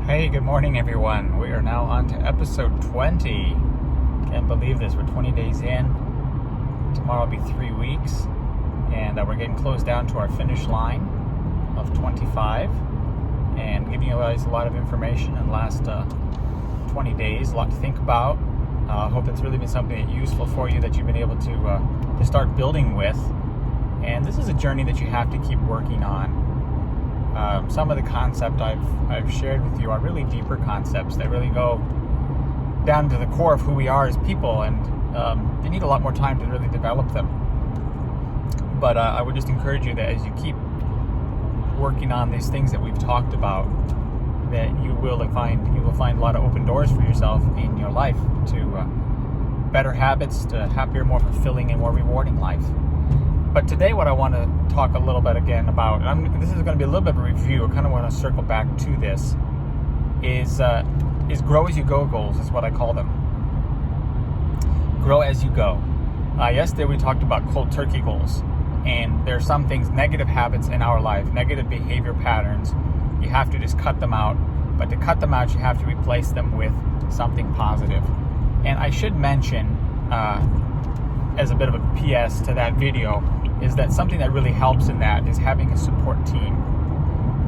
Hey, good morning, everyone. We are now on to episode 20. Can't believe this. We're 20 days in. Tomorrow will be 3 weeks. And we're getting close down to our finish line of 25. And giving you guys a lot of information in the last 20 days. A lot to think about. I hope it's really been something useful for you that you've been able to start building with. And this is a journey that you have to keep working on. Some of the concepts I've shared with you are really deeper concepts that really go down to the core of who we are as people, and they need a lot more time to really develop them. But I would just encourage you that as you keep working on these things that we've talked about, that you will find a lot of open doors for yourself in your life to better habits, to happier, more fulfilling, and more rewarding life. But today what I want to talk a little bit again about, and this is going to be a little bit of a review, I kind of want to circle back to this, is grow as you go goals is what I call them. Grow as you go. Yesterday we talked about cold turkey goals, and there are some things, negative habits in our life, negative behavior patterns, you have to just cut them out. But to cut them out, you have to replace them with something positive. And I should mention, as a bit of a PS to that video, is that something that really helps in that is having a support team.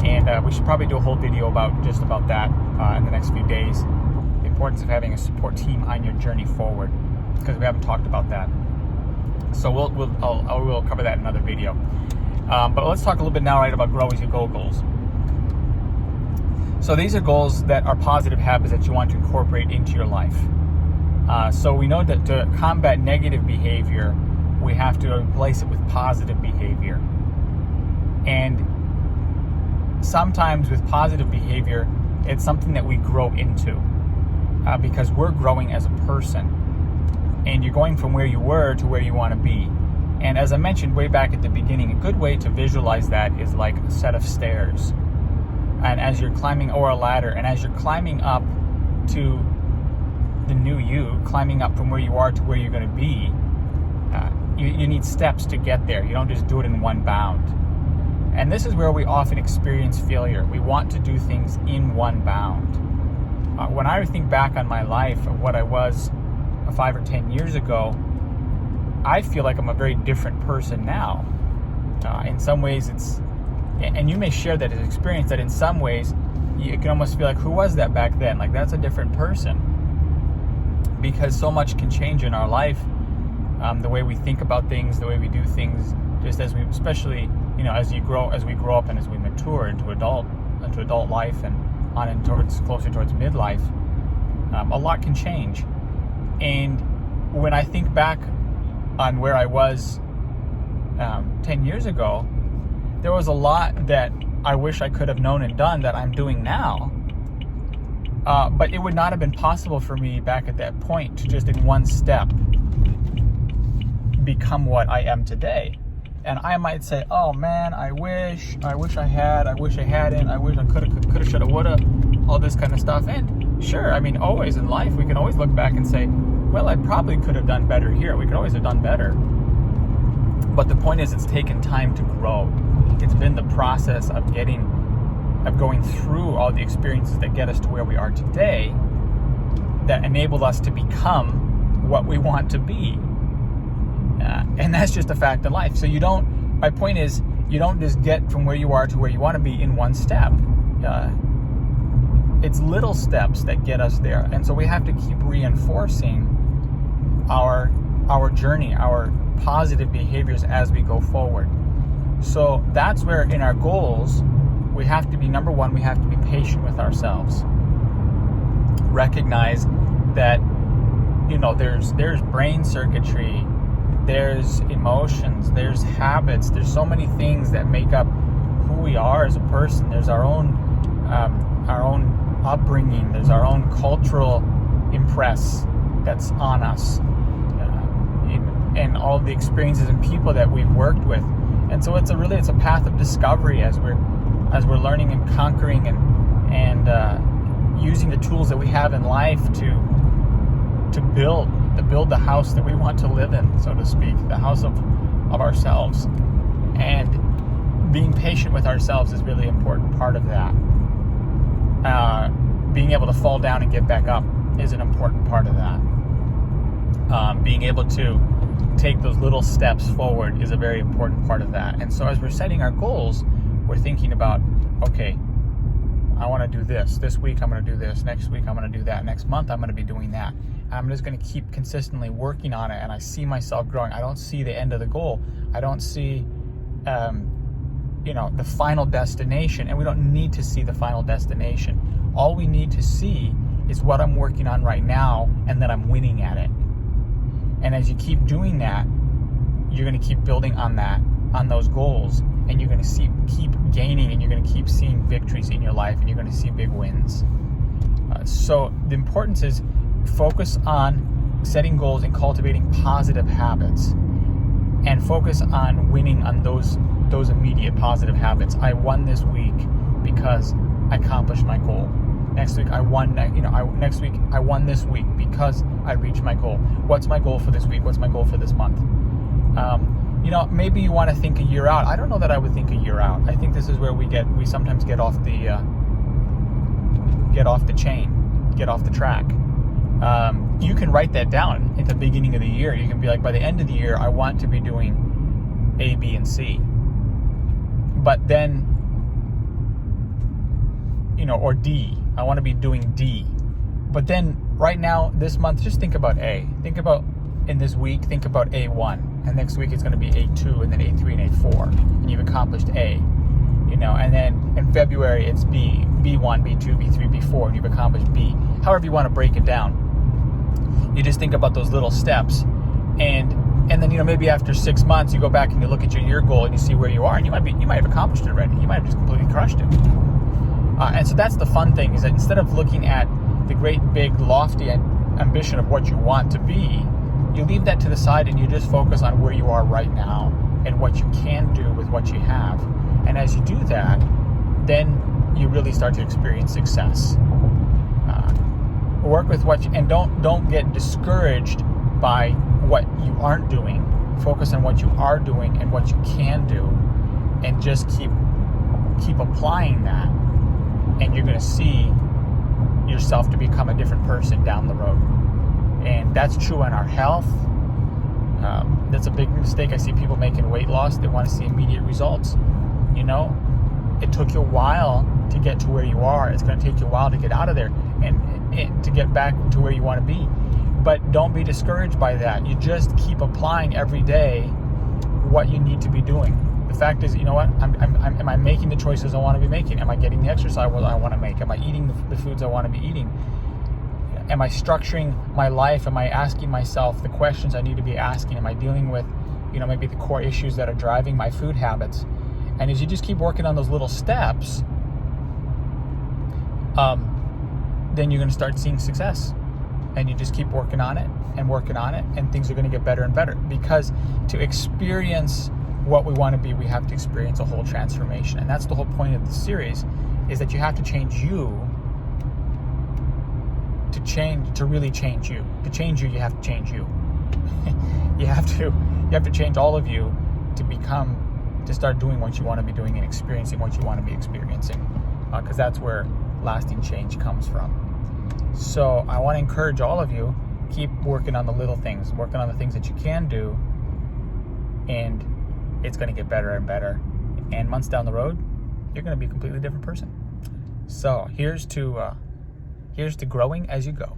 And we should probably do a whole video about that in the next few days. The importance of having a support team on your journey forward, because we haven't talked about that. So we'll cover that in another video. But let's talk a little bit now, right, about grow as you go goals. So these are goals that are positive habits that you want to incorporate into your life. So we know that to combat negative behavior, we have to replace it with positive behavior. And sometimes with positive behavior, it's something that we grow into because we're growing as a person. And you're going from where you were to where you want to be. And as I mentioned way back at the beginning, a good way to visualize that is like a set of stairs. And as you're climbing, or a ladder, and as you're climbing up to the new you, climbing up from where you are to where you're going to be, you need steps to get there. You don't just do it in one bound. And this is where we often experience failure. We want to do things in one bound. When I think back on my life of what I was 5 or 10 years ago, I feel like I'm a very different person now. In some ways and you may share that as experience, that in some ways you can almost feel like, who was that back then? Like, that's a different person. Because so much can change in our life, the way we think about things, the way we do things, just as we, especially, as we grow up and as we mature into adult life and on and closer towards midlife, a lot can change. And when I think back on where I was 10 years ago, there was a lot that I wish I could have known and done that I'm doing now. But it would not have been possible for me back at that point to just in one step become what I am today. And I might say, oh man, I wish I hadn't, I wish I coulda, shoulda, woulda, all this kind of stuff. And sure, always in life, we can always look back and say, well, I probably could have done better here. We could always have done better. But the point is, it's taken time to grow. It's been the process of going through all the experiences that get us to where we are today that enabled us to become what we want to be. And that's just a fact of life. So my point is, you don't just get from where you are to where you want to be in one step. It's little steps that get us there. And so we have to keep reinforcing our journey, our positive behaviors as we go forward. So that's where in our goals, we have to be, number one, we have to be patient with ourselves. Recognize that, there's brain circuitry, there's emotions, there's habits, there's so many things that make up who we are as a person. There's our own upbringing, there's our own cultural impress that's on us, and all the experiences and people that we've worked with. And so it's a path of discovery as we're learning and conquering and using the tools that we have in life to build the house that we want to live in, so to speak, the house of ourselves. And being patient with ourselves is really an important part of that. being able to fall down and get back up is an important part of that. Being able to take those little steps forward is a very important part of that. And so as we're setting our goals, we're thinking about, okay, I want to do this week I'm going to do this, next week I'm going to do that, next month I'm going to be doing that, and I'm just going to keep consistently working on it, and I see myself growing. I don't see the end of the goal. I don't see the final destination, and we don't need to see the final destination. All we need to see is what I'm working on right now, and that I'm winning at it. And as you keep doing that, you're going to keep building on those goals, and you're going to keep gaining, and you're going to keep seeing victories in your life, and you're going to see big wins. So the importance is focus on setting goals and cultivating positive habits, and focus on winning on those immediate positive habits. I won this week because I accomplished my goal. Next week I won. Next week I won this week because I reached my goal. What's my goal for this week? What's my goal for this month? Maybe you want to think a year out. I don't know that I would think a year out. I think this is where we sometimes get off the chain, get off the track. You can write that down at the beginning of the year. You can be like, by the end of the year, I want to be doing A, B, and C. But then, or D. I want to be doing D. But then right now, this month, just think about A. In this week, think about A1. And next week it's going to be A2, and then A3 and A4. And you've accomplished A. And then in February it's B, B1, B2, B3, B4, and you've accomplished B. However you want to break it down. You just think about those little steps. And then, maybe after 6 months you go back and you look at your year goal and you see where you are, and you might have accomplished it already. You might have just completely crushed it. And so that's the fun thing, is that instead of looking at the great big lofty ambition of what you want to be, you leave that to the side and you just focus on where you are right now and what you can do with what you have. And as you do that, then you really start to experience success. Work with and don't get discouraged by what you aren't doing. Focus on what you are doing and what you can do, and just keep applying that, and you're going to see yourself to become a different person down the road. And that's true in our health. That's a big mistake I see people making weight loss. They want to see immediate results. It took you a while to get to where you are. It's going to take you a while to get out of there and to get back to where you want to be. But don't be discouraged by that. You just keep applying every day what you need to be doing. The fact is, am I making the choices I want to be making? Am I getting the exercise I want to make? Am I eating the foods I want to be eating? Am I structuring my life? Am I asking myself the questions I need to be asking? Am I dealing with, maybe the core issues that are driving my food habits? And as you just keep working on those little steps, then you're going to start seeing success. And you just keep working on it, and things are going to get better and better. Because to experience what we want to be, we have to experience a whole transformation. And that's the whole point of the series, is that you have to change you to really change you. To change you, you have to change you. you have to change all of you to start doing what you want to be doing and experiencing what you want to be experiencing. Because that's where lasting change comes from. So I want to encourage all of you, keep working on the little things, working on the things that you can do, and it's going to get better and better. And months down the road, you're going to be a completely different person. So here's to growing as you go.